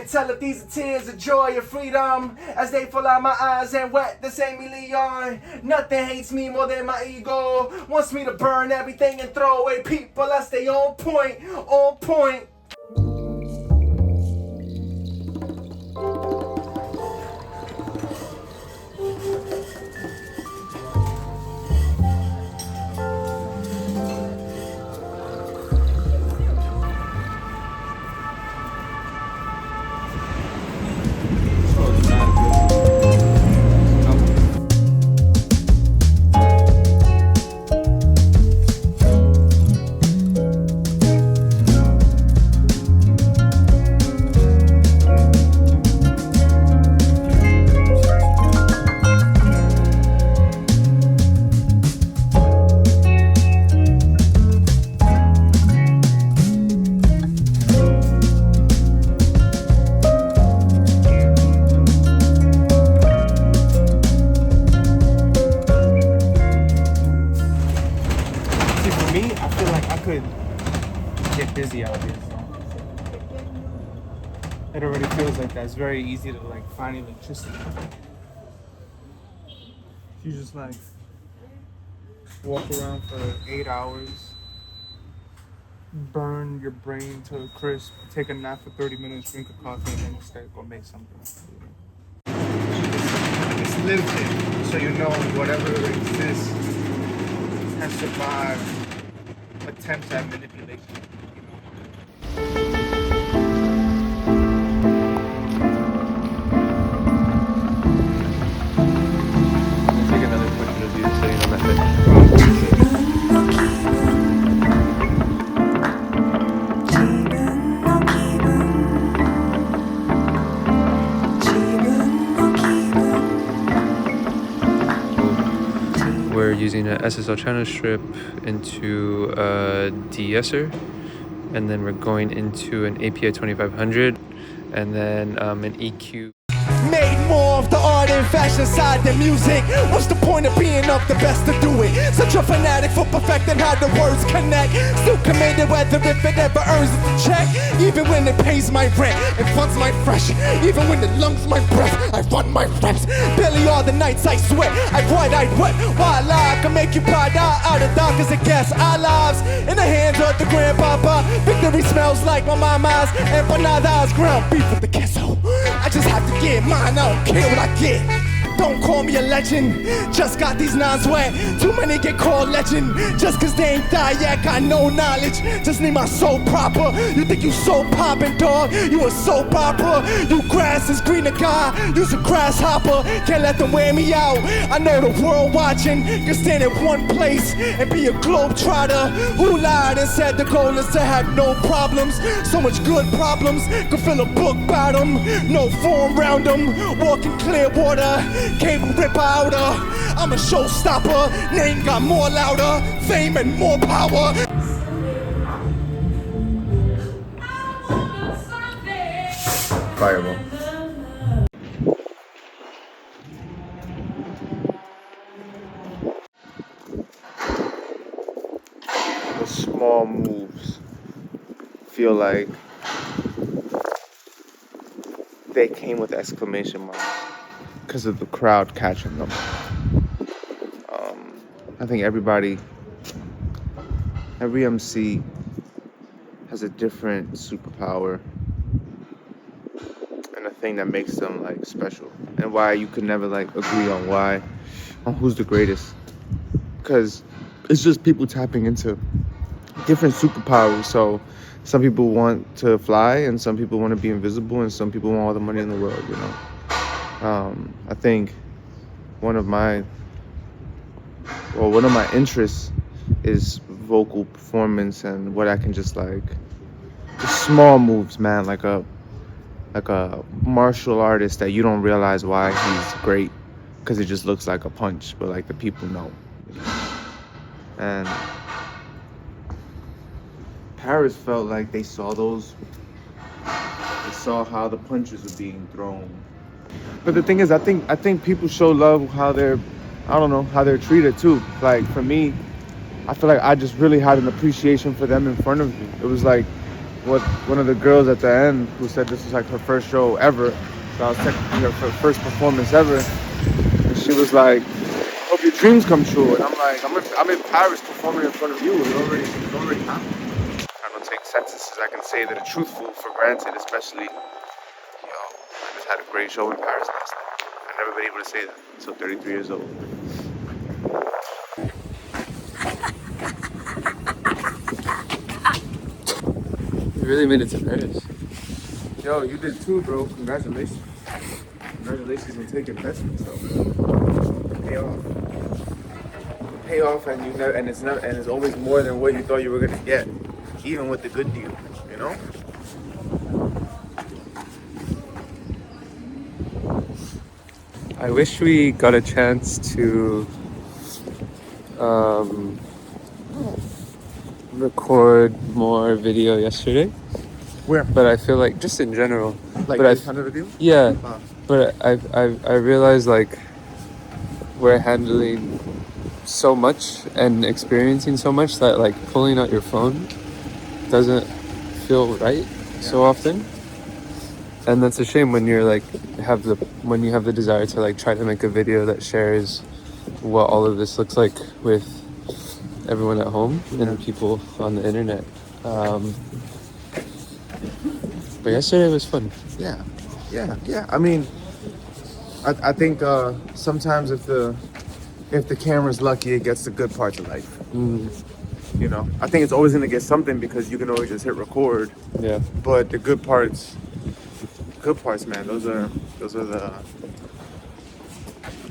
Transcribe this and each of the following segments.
Can't tell if these are tears of joy or freedom as they fall out my eyes and wet the same Leon. Nothing hates me more than my ego. Wants me to burn everything and throw away people. I stay on point, on point. Busy out here, so it already feels like that. It's very easy to like find electricity. You just like walk around for 8 hours, burn your brain to a crisp, take a nap for 30 minutes, drink a coffee, and then you start go make something. It's lived in, so you know whatever exists has survived attempts at manipulation. We're using an SSL channel strip into a de-esser, and then we're going into an API 2500, and then an EQ. Made more of the art and fashion side than music. What's the point of being of the best to do it? Such a fanatic for perfecting how the words connect. Still committed whether if it ever earns the check. Even when it pays my rent and funds my fresh. Even when it lungs my breath, I run my reps. Barely all the nights I sweat, I bright-eyed wet. While I can make you proud out of dark as it gets. Our lives in the hands of the grandpapa. Victory smells like my mama's empanadas. Ground beef with the queso. I just have to get mine, I don't care what I get. Don't call me a legend, just got these nines wet. Too many get called legend, just cause they ain't die yet. Got no knowledge, just need my soul proper. You think you so poppin', dog? You a soap opera. You grass is greener, guy, you's a grasshopper. Can't let them wear me out. I know the world watching. Can stand in one place and be a globetrotter. Who lied and said the goal is to have no problems? So much good problems, could fill a book about them. No form round them, walking clear water. Cable rip outer, I'm a showstopper. Name got more louder, fame and more power. Fireball. The small moves feel like they came with exclamation marks because of the crowd catching them. I think every MC has a different superpower and a thing that makes them like special, and why you could never like agree on who's the greatest, because it's just people tapping into different superpowers. So some people want to fly, and some people want to be invisible, and some people want all the money in the world, you know. I think one of my interests is vocal performance and what I can just like small moves, man, like a martial artist that you don't realize why he's great because it just looks like a punch, but like the people know. And Paris felt like they saw how the punches were being thrown. But the thing is, I think people show love how they're treated too. Like for me, I feel like I just really had an appreciation for them in front of me. It was like what one of the girls at the end who said this was like her first show ever. So I was technically her first performance ever. And she was like, hope your dreams come true. And I'm like, I'm in Paris performing in front of you. It already happened. I don't take sentences I can say that are truthful for granted, especially, I just had a great show in Paris last night. I've never been able to say that until 33 years old. You really made it to Paris. Yo, you did too, bro. Congratulations. Congratulations on taking investments, though. Pay off. Pay off, and you never, and it's always more than what you thought you were gonna get, even with the good deal. You know. I wish we got a chance to record more video yesterday. Where? But I feel like just in general. Like but this kind of video? Yeah. But I realized like we're handling so much and experiencing so much that like pulling out your phone doesn't feel right so often. And that's a shame when you're like when you have the desire to like try to make a video that shares what all of this looks like with everyone at home and people on the internet. But yesterday was fun. Yeah. I mean, I think sometimes if the camera's lucky, it gets the good parts of life. You know, I think it's always gonna get something because you can always just hit record. Yeah. But the good parts, man. Those are the.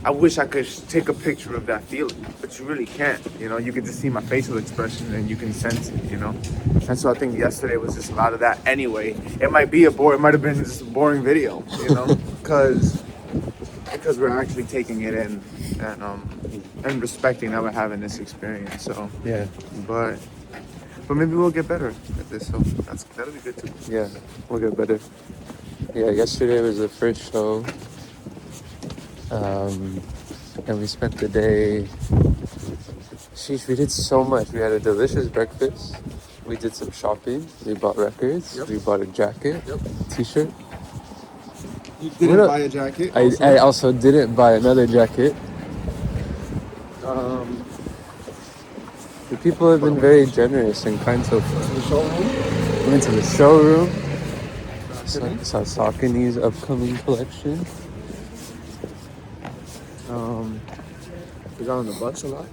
I wish I could take a picture of that feeling, but you really can't. You know, you can just see my facial expression and you can sense it. You know, and so I think yesterday was just a lot of that. Anyway, it might have been just a boring video. You know, because we're actually taking it in and respecting that we're having this experience. So yeah, but maybe we'll get better at this. So that'll be good too. Yeah, we'll get better. Yeah, yesterday was the first show. And we spent the day. Sheesh, we did so much. We had a delicious breakfast. We did some shopping. We bought records. Yep. We bought a jacket, t-shirt. You didn't buy a jacket? I also didn't buy another jacket. The people have been very generous and kind so far. We went to the showroom. Saw Saucony's upcoming collection. We got on the bus a lot.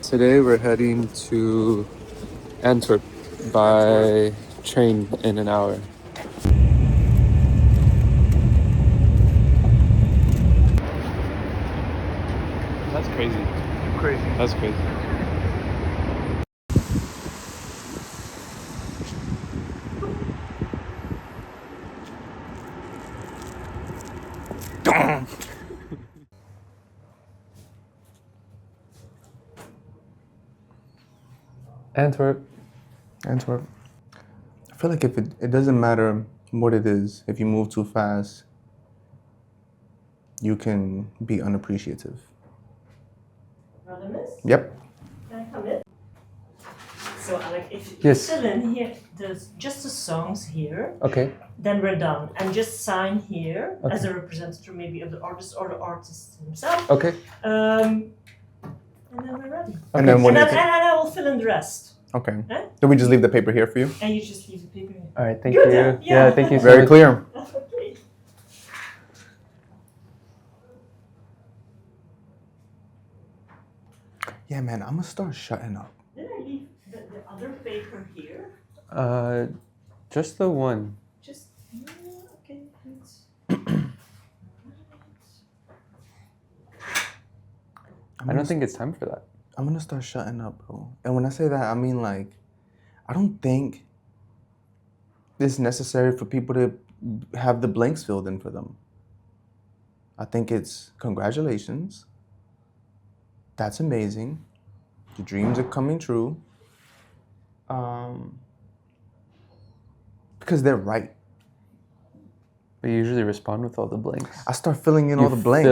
Today we're heading to Antwerp by train in an hour. That's crazy. That's crazy. Antwerp. I feel like if it doesn't matter what it is, if you move too fast, you can be unappreciative. Radamiz? Yep. Can I come in? So, Alec, if you Yes. fill in here, there's just the songs here, Okay. then we're done. And just sign here Okay. as a representative maybe of the artist or the artist himself. Okay. And then we're ready. And then when And it's I will fill in the rest. okay. Huh? Then we just leave the paper here for you. And you just leave the paper here. All right. Thank Good, you. yeah. Thank you so Very much. clear. Okay. Yeah, man, I'm gonna start shutting up. Did I leave the other paper here? Just the one. Just, okay, thanks. I don't think it's time for that. I'm gonna start shutting up, bro. And when I say that, I mean like, I don't think it's necessary for people to have the blanks filled in for them. I think it's congratulations. That's amazing. Your dreams are coming true. Because they're right. But you usually respond with all the blanks. I start filling in all the blanks.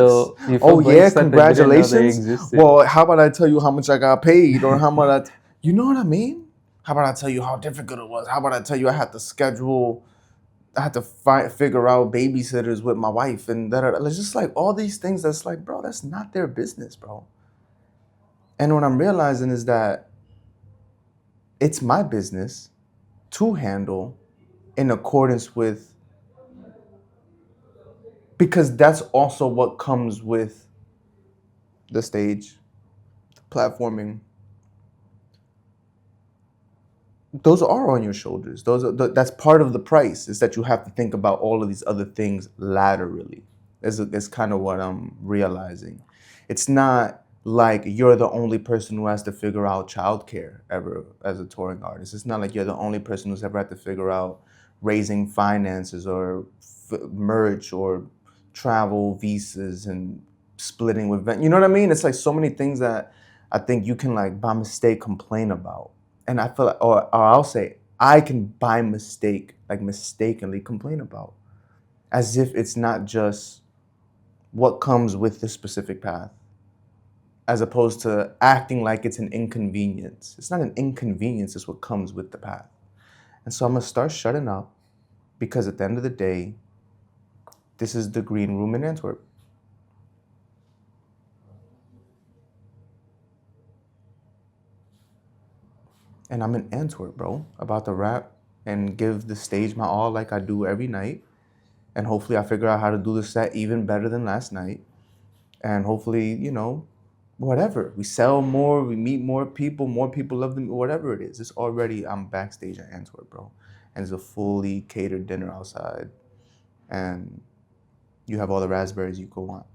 You fill blanks that they didn't know they congratulations. existed. Well, how about I tell you how much I got paid or how much you know what I mean? How about I tell you how difficult it was? How about I tell you I had to figure out babysitters with my wife and that. It's just like all these things that's like, bro, that's not their business, bro. And what I'm realizing is that it's my business to handle in accordance with, because that's also what comes with the stage, the platforming. Those are on your shoulders. That's part of the price, is that you have to think about all of these other things laterally. It's kind of what I'm realizing. It's not like you're the only person who has to figure out childcare ever as a touring artist. It's not like you're the only person who's ever had to figure out raising finances or merch or travel visas and splitting with you know what I mean? It's like so many things that I think you can like by mistake complain about. And I feel like, or I'll say, I can by mistake, like mistakenly complain about, as if it's not just what comes with the specific path, as opposed to acting like it's an inconvenience. It's not an inconvenience, it's what comes with the path. And so I'm gonna start shutting up, because at the end of the day, this is the green room in Antwerp. And I'm in Antwerp, bro, about to rap and give the stage my all like I do every night. And hopefully I figure out how to do the set even better than last night. And hopefully, you know, whatever. We sell more, we meet more people love them, whatever it is. It's already, I'm backstage at Antwerp, bro. And it's a fully catered dinner outside. And you have all the raspberries you could want.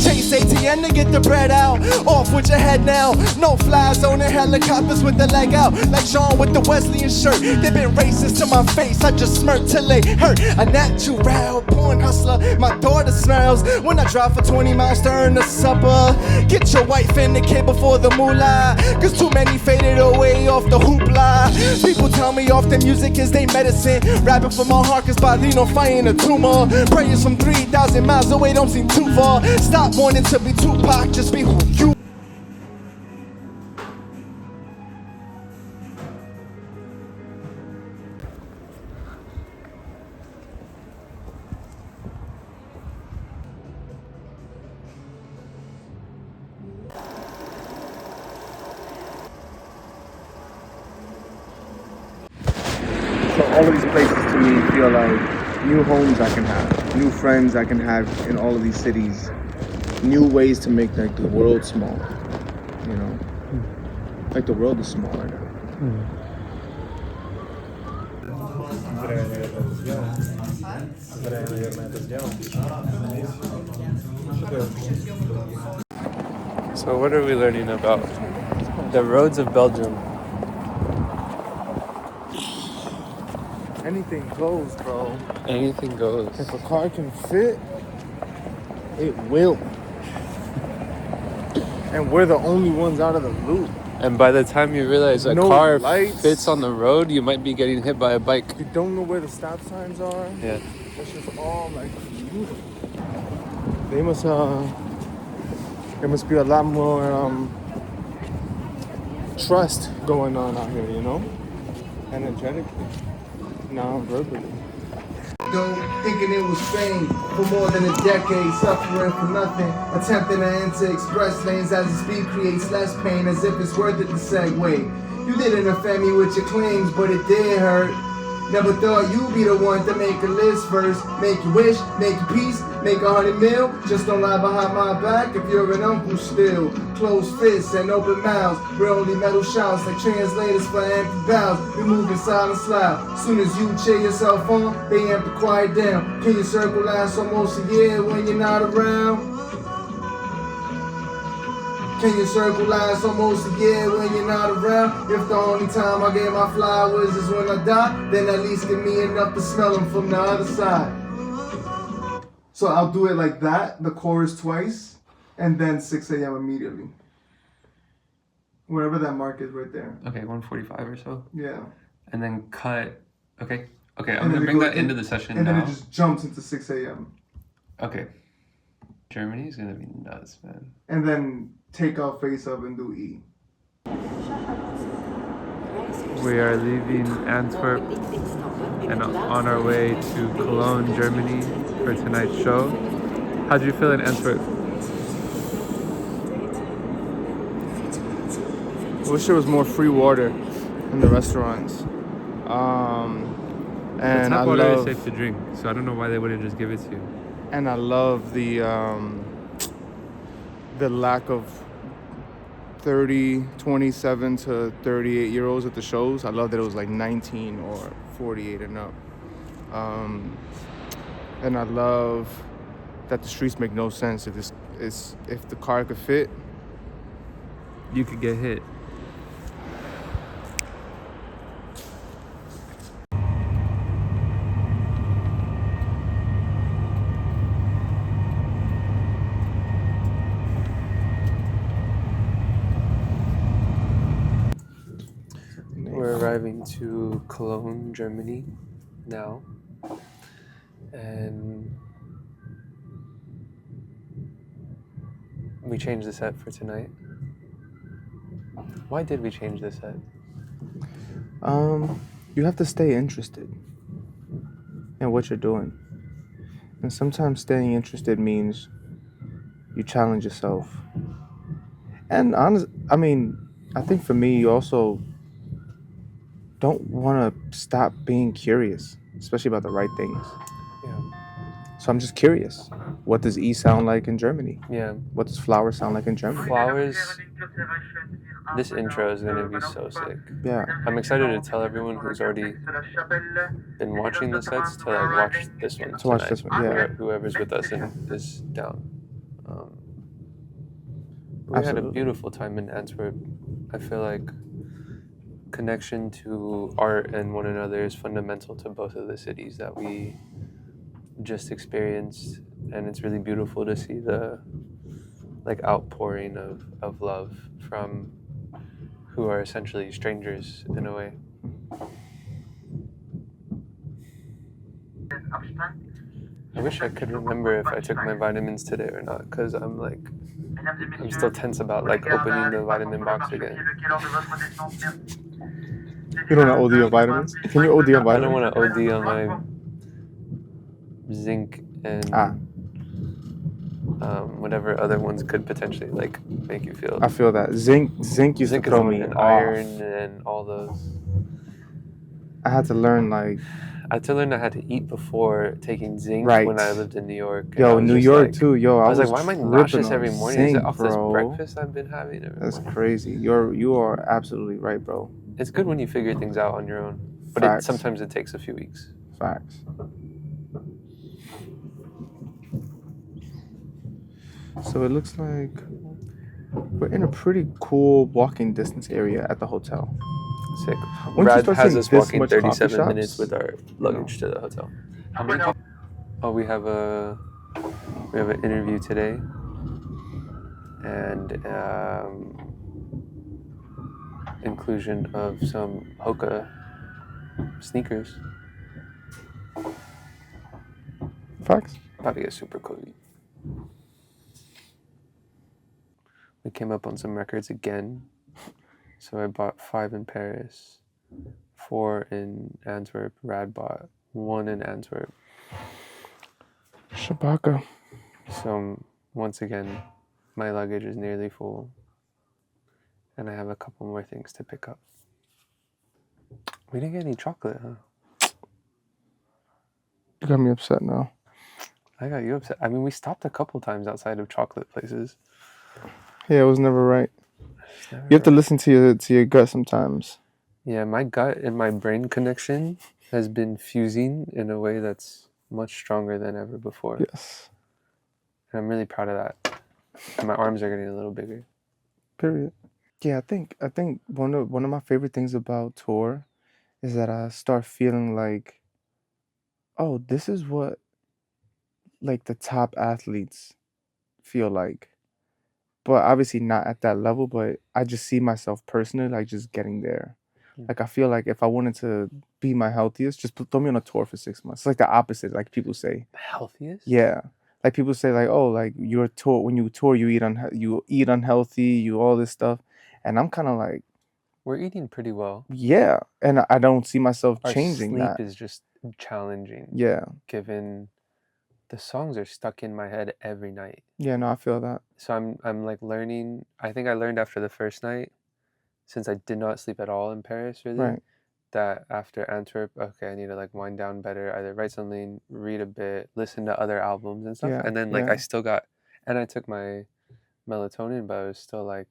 Chase ATM to get the bread out. Off with your head now. No fly zone and helicopters with the leg out. Like Sean with the Wesleyan shirt. They been racist to my face. I just smirk till they hurt. A natural born hustler. My daughter smiles when I drive for 20 miles to earn a supper. Get your wife in the kid before the moolah. Cause too many faded away off the hoopla. People tell me off the music is they medicine. Rapping for my heart cause Badino fighting a tumor. Prayers from 3,000 miles away don't seem too far. Stop wanting to be Tupac, just be who you. So all of these places to me feel like new homes I can have, new friends I can have in all of these cities. New ways to make like the world small, you know? Like the world is small right now. So what are we learning about the roads of Belgium? Anything goes, bro. Anything goes. If a car can fit, it will. And we're the only ones out of the loop. And by the time you realize a No car lights. fits on the road, you might be getting hit by a bike. You don't know where the stop signs are. Yeah. It's just all like beautiful. There must be a lot more trust going on out here, you know? Energetically, non-verbally. Thinking it was fame for more than a decade, suffering for nothing, attempting to enter express lanes as the speed creates less pain, as if it's worth it to segue. You didn't offend me with your claims, but it did hurt. Never thought you'd be the one to make a list first. Make you wish, make you peace, make 100 mil. Just don't lie behind my back if you're an uncle still. Closed fists and open mouths. We're only metal shouts like translators for empty vows. We move in silence loud. Soon as you cheer yourself on, they amp to quiet down. Can your circle last almost a year when you're not around? Can your circle last almost a year when you're not around? If the only time I get my flowers is when I die, then at least give me enough to smell them from the other side. So I'll do it like that, the chorus twice, and then 6 a.m. immediately. Wherever that mark is right there. Okay, 1:45 or so. Yeah. And then cut. Okay, I'm And gonna then bring it that goes into the session And now. then it just jumps into 6 a.m. Okay. Germany's gonna be nuts, man. And then take out face up and do E. We are leaving Antwerp and on our way to Cologne, Germany for tonight's show. How'd you feel in Antwerp? I wish there was more free water in the restaurants. The And tap I water is love, safe to drink, so I don't know why they wouldn't just give it to you. and I love the lack of 27 to 38-year-olds at the shows. I love that it was like 19 or 48 and up. And I love that the streets make no sense. If the car could fit, You could get hit. We're arriving to Cologne, Germany now. And we changed the set for tonight. Why did we change the set? You have to stay interested in what you're doing. And sometimes staying interested means you challenge yourself. And I think for me, you also don't want to stop being curious, especially about the right things. Yeah. So I'm just curious. What does E sound like in Germany? Yeah. What does flower sound like in Germany? Flowers. This intro is gonna be so sick. Yeah. I'm excited to tell everyone who's already been watching the sets to like watch this one. To watch this one, yeah. Whoever's with us and is down. We had a Absolutely. beautiful time in Antwerp. I feel like connection to art and one another is fundamental to both of the cities that we just experienced, and it's really beautiful to see the like outpouring of love from who are essentially strangers in a way. I wish I could remember if I took my vitamins today or not, because I'm still tense about like opening the vitamin box again. You don't want to OD on vitamins? Can you OD on I don't vitamins? want to OD on my zinc and whatever other ones could potentially like make you feel. I feel that. Zinc used Zinc to is throw one, me and off. iron and all those. I had to learn I I had to eat before taking zinc Right. when I lived in New York. And I Yo, was New just York like- too. Yo, I was like, was why am I tripping nauseous on every morning? Is it zinc, off this bro. breakfast I've been having every That's morning? crazy. You are absolutely right, bro. It's good when you figure things out on your own, but Facts. sometimes it takes a few weeks. Facts. So it looks like we're in a pretty cool walking distance area at the hotel. Sick. Once you Brad start has seeing us this walking much 37 coffee minutes shops, with our luggage to the hotel. How many? Oh, we have an interview today, and inclusion of some Hoka sneakers. Facts. About to get super cozy. We came up on some records again. So I bought 5 in Paris, 4 in Antwerp. Rad bought 1 in Antwerp. Shabaka. So once again, my luggage is nearly full. And I have a couple more things to pick up. We didn't get any chocolate, huh? You got me upset now. I got you upset. I mean, we stopped a couple times outside of chocolate places. Yeah, it was never right. You have to listen to your gut sometimes. Yeah, my gut and my brain connection has been fusing in a way that's much stronger than ever before. Yes. And I'm really proud of that. And my arms are getting a little bigger. Period. Yeah, I think one of my favorite things about tour is that I start feeling like, oh, this is what like the top athletes feel like. But obviously not at that level, but I just see myself personally like just getting there. Like I feel like if I wanted to be my healthiest, just throw me on a tour for 6 months. It's like the opposite, like people say. Healthiest? Yeah. Like people say like, oh, like your tour, when you tour, you eat unhealthy, you all this stuff. And I'm kind of like, We're eating pretty well. yeah. And I don't see myself Our changing sleep that. is just challenging. Yeah. Given the songs are stuck in my head every night. Yeah, no, I feel that. So I'm like learning. I think I learned after the first night, since I did not sleep at all in Paris, really, Right. that after Antwerp, okay, I need to like wind down better, either write something, read a bit, listen to other albums and stuff. Yeah, And then like yeah. I still got, and I took my melatonin, but I was still like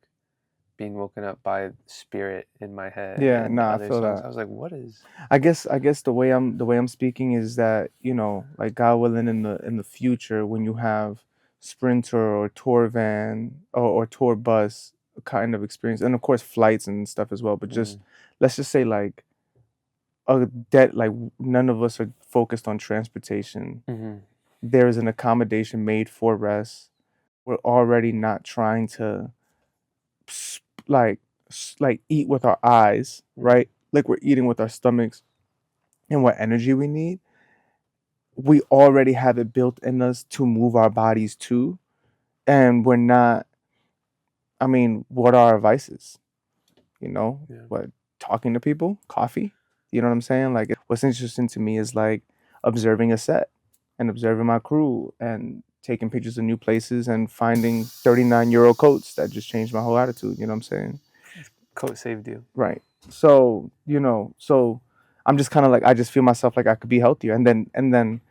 being woken up by spirit in my head. Yeah, and nah, I other feel songs. that. I was like, what is? I guess the way I'm speaking is that, you know, like God willing in the future, when you have Sprinter or tour van or tour bus kind of experience, and of course flights and stuff as well, but just let's just say like like none of us are focused on transportation. There is an accommodation made for rest. We're already not trying to like eat with our eyes, right? Like we're eating with our stomachs, and what energy we need. We already have it built in us to move our bodies to, and we're not. I mean, what are our vices? You know, Yeah. what, talking to people, coffee. You know what I'm saying? Like, what's interesting to me is like observing a set and observing my crew and taking pictures of new places and finding 39-euro coats that just changed my whole attitude. You know what I'm saying? Coat saved you. Right. So, you know, so I'm just kind of like, I just feel myself like I could be healthier. And then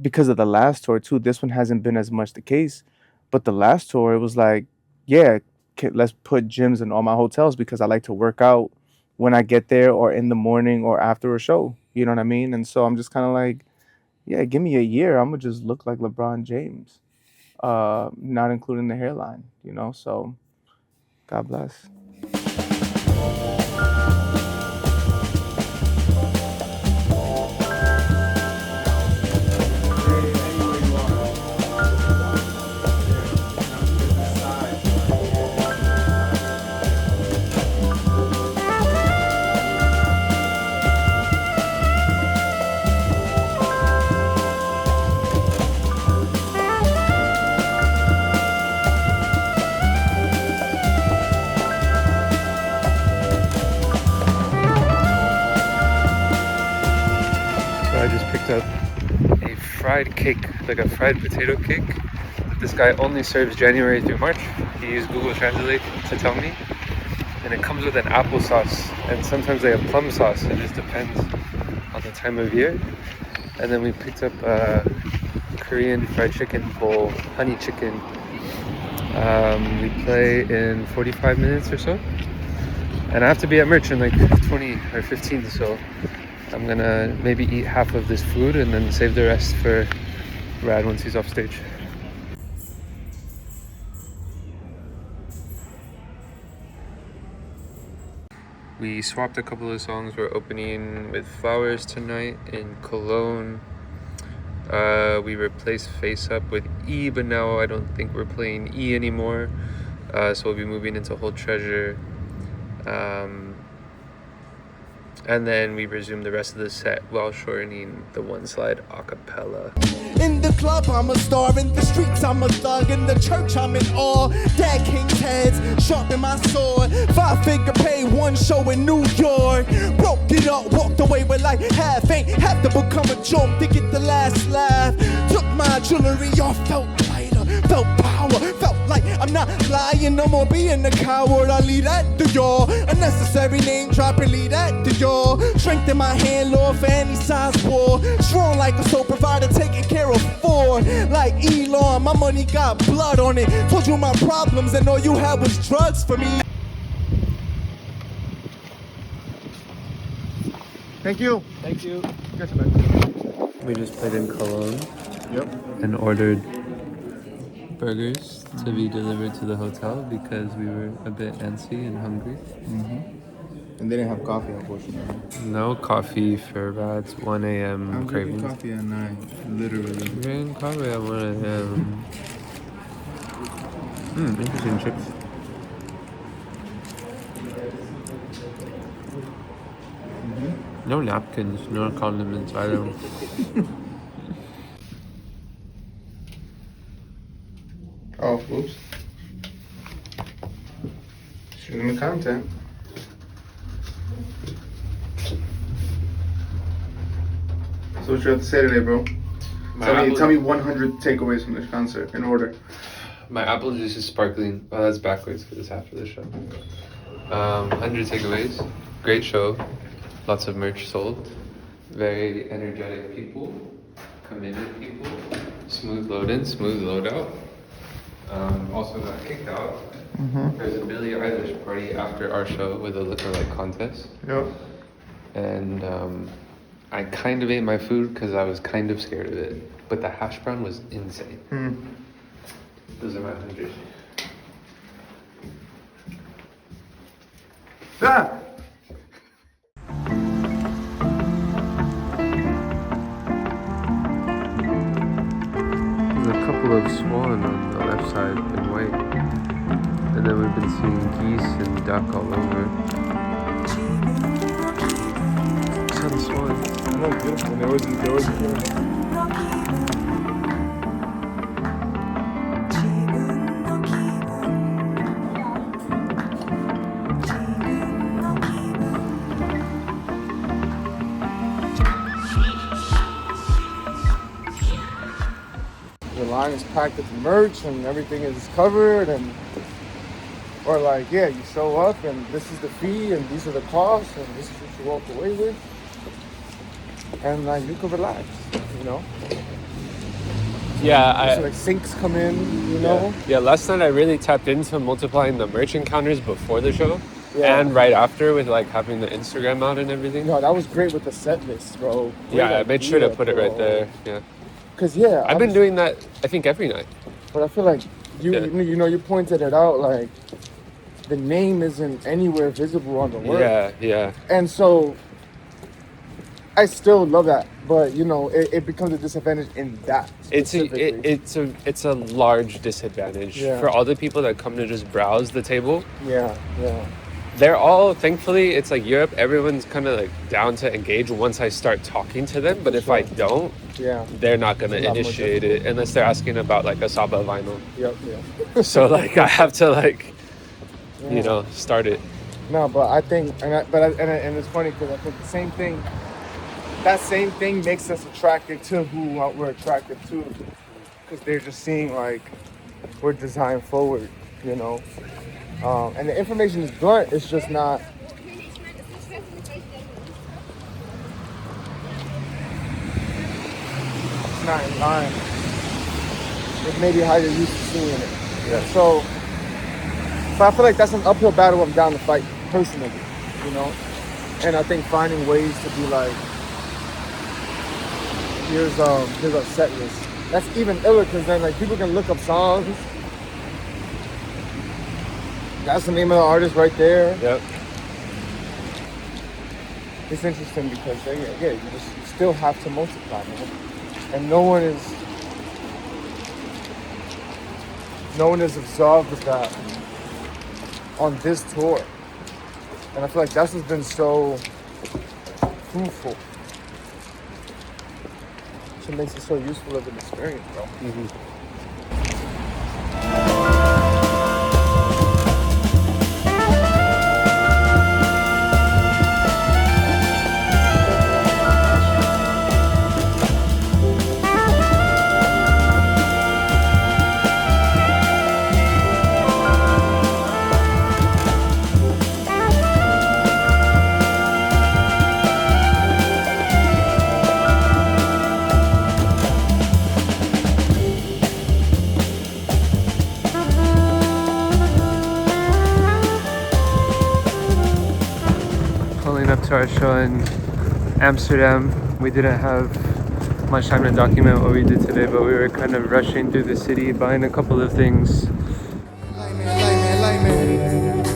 because of the last tour too, this one hasn't been as much the case. But the last tour, it was like, yeah, let's put gyms in all my hotels because I like to work out when I get there or in the morning or after a show. You know what I mean? And so I'm just kind of like, yeah, give me a year. I'm going to just look like LeBron James, not including the hairline, you know? So God bless. I just picked up a fried cake, like a fried potato cake. This guy only serves January through March. He used Google Translate to tell me. And it comes with an applesauce, and sometimes they have plum sauce. It just depends on the time of year. And then we picked up a Korean fried chicken bowl, honey chicken. We play in 45 minutes or so. And I have to be at Merch in like 20 or 15, so I'm gonna maybe eat half of this food and then save the rest for Rad once he's off stage. We swapped a couple of songs. We're opening with Flowers tonight in Cologne. We replaced Face Up with E, but now I don't think we're playing E anymore. So we'll be moving into Hold Treasure. And then we resume the rest of the set while shortening the one slide a cappella. In the club, I'm a star. In the streets, I'm a thug. In the church, I'm in awe. Dad king's heads, sharpen my sword. 5-figure pay, one show in New York. Broke it up, walked away with like half. Ain't have to become a joke to get the last laugh. Took my jewelry off, felt lighter, felt power. Felt like I'm not lying no more, being a coward. I leave that to y'all. Unnecessary name dropping, leave that to y'all. Strength in my hand, Lord, for any size war. Strong like a sole provider, taking care of four. Like Elon, my money got blood on it. Told you my problems and all you had was drugs for me. Thank you. Thank you. Yes, man. We just played in Cologne. Yep. And ordered burgers to be delivered to the hotel because we were a bit antsy and hungry. And they didn't have coffee, unfortunately. No coffee for Rad's 1 a.m. I'm drinking cravings. coffee at 9, literally. Drinking coffee at 1 a.m. Interesting chips. No napkins, no condiments either. Oh, whoops. Shooting the content. So what you have to say today, bro? Tell me 100 takeaways from this concert in order. My apple juice is sparkling. Oh, that's backwards because it's after the show. 100 takeaways. Great show. Lots of merch sold. Very energetic people. Committed people. Smooth load in, smooth load out. Also got kicked out. There's a Billie Eilish party after our show with a lookalike contest. Yep. And I kind of ate my food because I was kind of scared of it. But the hash brown was insane. Those are my 100. Ah! There's a couple of swan on the left side in white. And then we've been seeing geese and duck all over. Ton of swans. I know, beautiful. There was the line is packed with merch and everything is covered, and or like, yeah, you show up and this is the fee and these are the costs and this is what you walk away with, and like you can relax, you know. Yeah, So like sinks come in, you know. Yeah, last night I really tapped into multiplying the merch encounters before the show Yeah. and right after with like having the Instagram out and everything. No, that was great with the set list, bro. Great Yeah, I made sure to idea, put it right bro. there. Yeah, Cause yeah, I've been doing that I think every night. But I feel like you, Yeah. you know, you pointed it out. Like the name isn't anywhere visible on the work. Yeah. And so I still love that, but you know, it becomes a disadvantage in that. It's specifically. it's a large disadvantage Yeah. for all the people that come to just browse the table. Yeah. They're all, thankfully, it's like Europe, everyone's kind of like down to engage once I start talking to them. But if I don't, Yeah. they're not going It's a to lot more initiate it unless they're asking about like a Saba vinyl. Yep. So like I have to like, Yeah. you know, start it. No, but I think, and it's funny because I think the same thing. That same thing makes us attracted to who we're attracted to, because they're just seeing like we're designed forward, you know. And the information is blunt. It's just not. It's not in line with maybe how you're used to seeing it. Yeah. So I feel like that's an uphill battle I'm down to fight personally, you know. And I think finding ways to be like, here's our set list. That's even iller because then like people can look up songs. That's the name of the artist right there. Yep. It's interesting because you still have to multiply, man. And no one is absolved of that on this tour. And I feel like that's what's been so fruitful. It makes it so useful of an experience, bro. Up to our show in Amsterdam. We didn't have much time to document what we did today, but we were kind of rushing through the city, buying a couple of things. Lightman.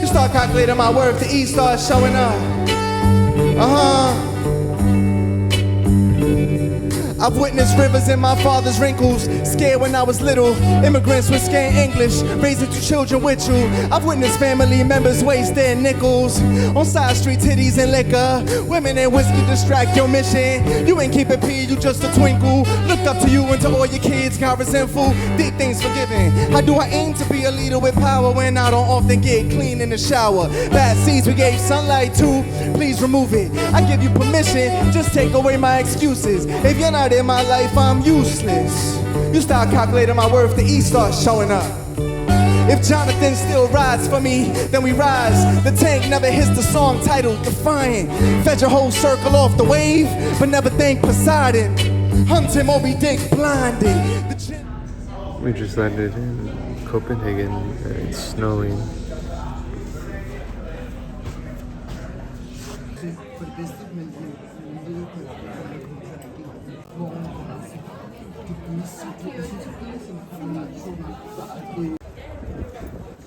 You start calculating my worth, the E starts showing up. I've witnessed rivers in my father's wrinkles. Scared when I was little. Immigrants with scant English, raising 2 children with you. I've witnessed family members waste their nickels on side streets, titties and liquor. Women and whiskey distract your mission. You ain't keep it P, you just a twinkle. Looked up to you until all your kids got resentful. Deep things forgiven. How do I aim to be a leader with power when I don't often get clean in the shower? Bad seeds we gave sunlight to, please remove it. I give you permission, just take away my excuses. If you're not in my life, I'm useless. You start calculating my worth, the E starts showing up. If Jonathan still rides for me, then we rise. The tank never hits the song titled Defiant. Fed your whole circle off the wave, but never thank Poseidon. Hunting Moby Dick blinded. We just landed in Copenhagen. It's snowing.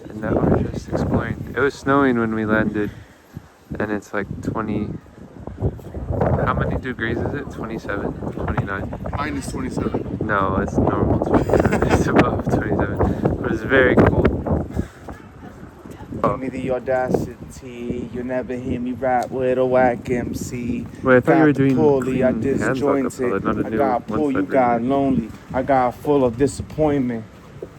And now we're just exploring. It was snowing when we landed, and it's like 20. How many degrees is it? 27? 29? Mine is 27. No, it's normal 27. It's above 27. But it's very cold. Give me the audacity. You'll never hear me rap with a whack MC. Wait, I thought you were doing pulley, I clean hands acapella, not a I new got pull, you one-step got thing. lonely. I got full of disappointment.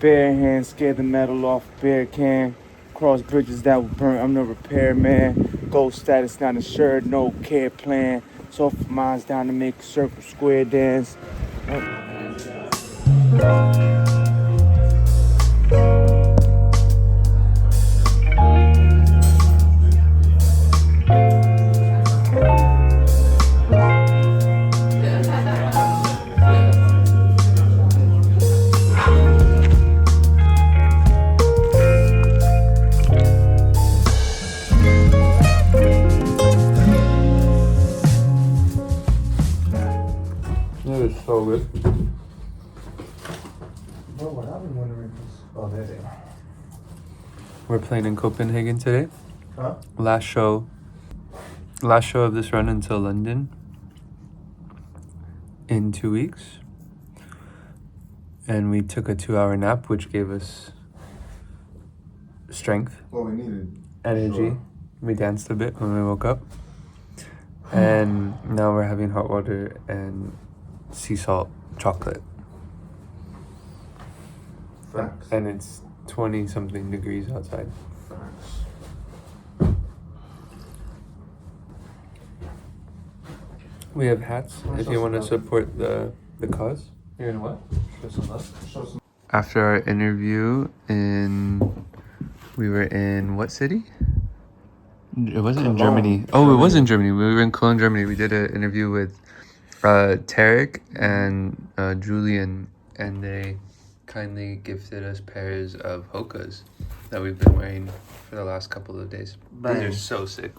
Bare hands, scared the metal off bare can. Cross bridges that were burnt, I'm no repairman. Gold status not assured, no care plan. So for mine's down to make a circle square dance. That is so good. Bro, what I've been wondering is... Oh, there they are. We're playing in Copenhagen today. Huh? Last show of this run until London in 2 weeks. And we took a 2-hour nap, which gave us strength, What we needed. energy. Sure. We danced a bit when we woke up. And now we're having hot water and sea salt chocolate. Facts. And it's 20 something degrees outside. Facts. We have hats Wanna if show you some want to love? support the cause. You're gonna what? Show some love. Show some... After our interview we were in what city? It wasn't in Cologne, Germany. Oh, it was Germany. in Germany. We were in Cologne, Germany. We did an interview with Tarek and Julian, and they kindly gifted us pairs of Hokas that we've been wearing for the last couple of days. Bang. These are so sick.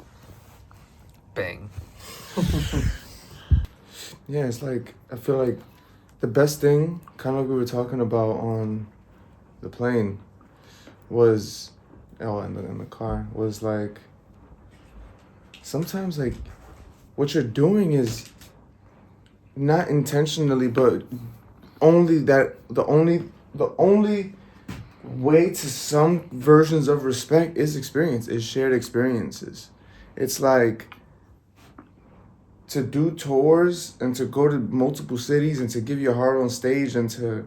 Bang. Yeah, it's like, I feel like the best thing, kind of like we were talking about on the plane, was, in the car, was like, sometimes like what you're doing is not intentionally, but only that the only way to some versions of respect is shared experiences. It's like to do tours and to go to multiple cities and to give your heart on stage and to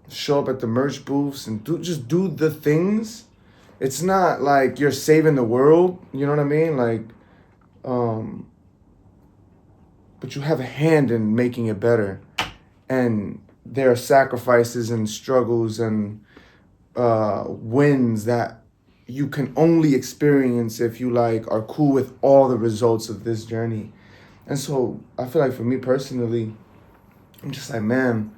show up at the merch booths and do the things. It's not like you're saving the world, you know what I mean? Like, but you have a hand in making it better. And there are sacrifices and struggles and wins that you can only experience if you like are cool with all the results of this journey. And so I feel like for me personally, I'm just like, man,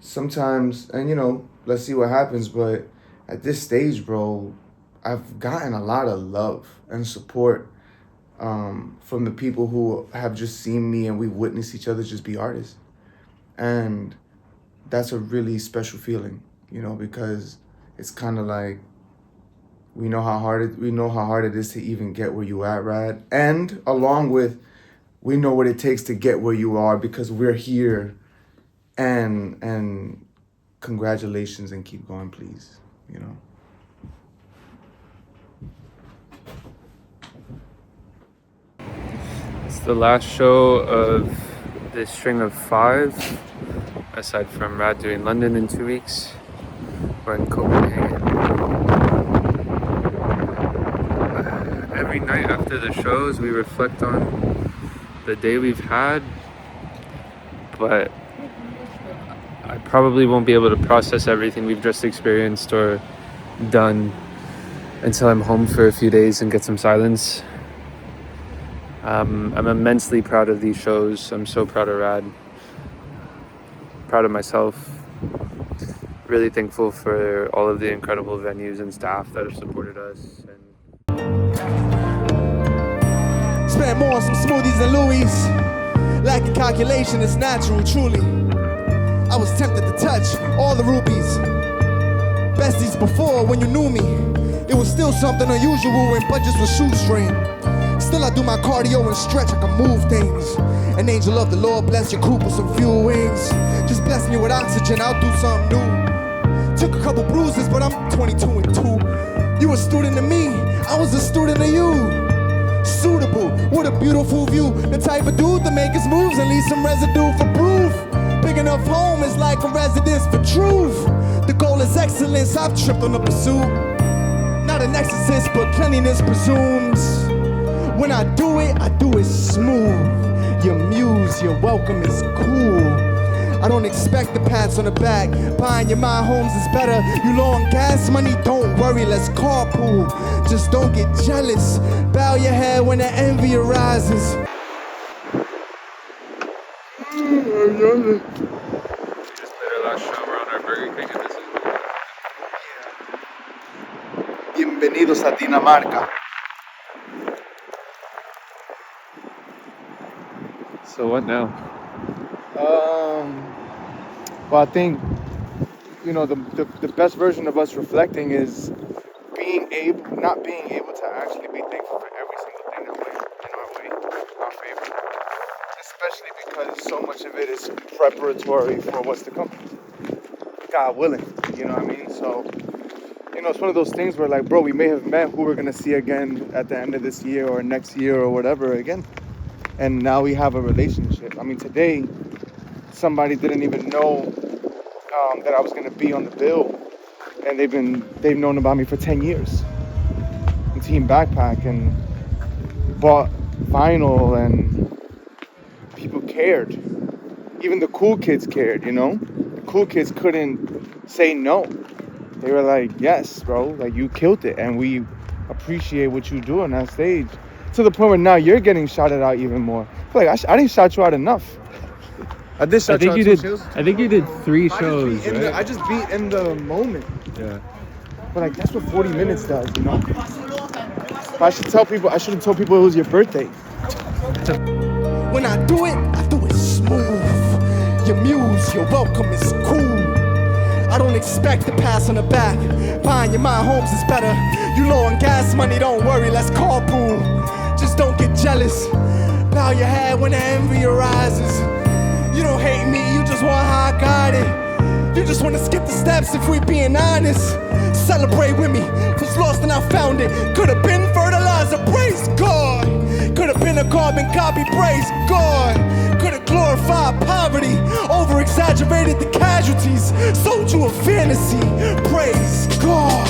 sometimes, and you know, let's see what happens, but at this stage, bro, I've gotten a lot of love and support from the people who have just seen me and we've witnessed each other just be artists. And that's a really special feeling, you know, because it's kind of like we know how hard it is to even get where you at, Rad. And along with, we know what it takes to get where you are because we're here and congratulations and keep going, please. You know. It's the last show of this string of 5, aside from Rad doing London in 2 weeks. We're in Copenhagen. Every night after the shows, we reflect on the day we've had, but I probably won't be able to process everything we've just experienced or done until I'm home for a few days and get some silence. I'm immensely proud of these shows. I'm so proud of Rad. Proud of myself. Really thankful for all of the incredible venues and staff that have supported us. Spent more on some smoothies than Louis. Lacking calculation, it's natural, truly. I was tempted to touch all the rupees. Besties before, when you knew me, it was still something unusual when budgets were shoestring. Still I do my cardio and stretch, I can move things. An angel of the Lord, bless your coop with some few wings. Just bless me with oxygen, I'll do something new. Took a couple bruises, but I'm 22 and 2. You a student of me, I was a student of you. Suitable, what a beautiful view. The type of dude that make his moves and leave some residue for proof. Big enough home is like a residence for truth. The goal is excellence, I've tripped on the pursuit. Not an exorcist, but cleanliness presumes. When I do it smooth. Your muse, your welcome is cool. I don't expect the pats on the back. Buying your mind homes is better. You low on gas money, don't worry, let's carpool. Just don't get jealous. Bow your head when the envy arises. Just did our last show around our Burger King, and this is Bienvenidos a Dinamarca. So what now? Well, I think, you know, the best version of us reflecting is not being able to actually be thankful for every single thing that went in our way, our favor. Especially because so much of it is preparatory for what's to come. God willing, you know what I mean? So, you know, it's one of those things where, like, bro, we may have met who we're going to see again at the end of this year or next year or whatever again. And now we have a relationship. I mean, today, somebody didn't even know that I was going to be on the bill. And they've known about me for 10 years. And Team Backpack, and bought vinyl, and people cared. Even the cool kids cared, you know? The cool kids couldn't say no. They were like, yes, bro, like, you killed it. And we appreciate what you do on that stage. To the point where now you're getting shouted out even more. I feel like I didn't shout you out enough. I did shout you out 2 shows. I think you did 3 shows, right? I just be in the moment. Yeah. But like, that's what 40 minutes does, you know? But I should have told people it was your birthday. When I do it smooth. Your muse, your welcome is cool. I don't expect to pass on the back. Buying your mind homes is better. You low on gas money, don't worry, let's carpool. Just don't get jealous. Bow your head when the envy arises. You don't hate me, you just want how I got it. You just wanna skip the steps if we being honest. Celebrate with me, was lost and I found it. Could've been fertilizer, praise God. Could've been a carbon copy, praise God. Could've glorified poverty, over-exaggerated the casualties. Sold you a fantasy, praise God.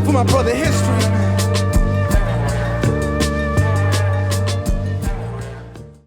For my brother history.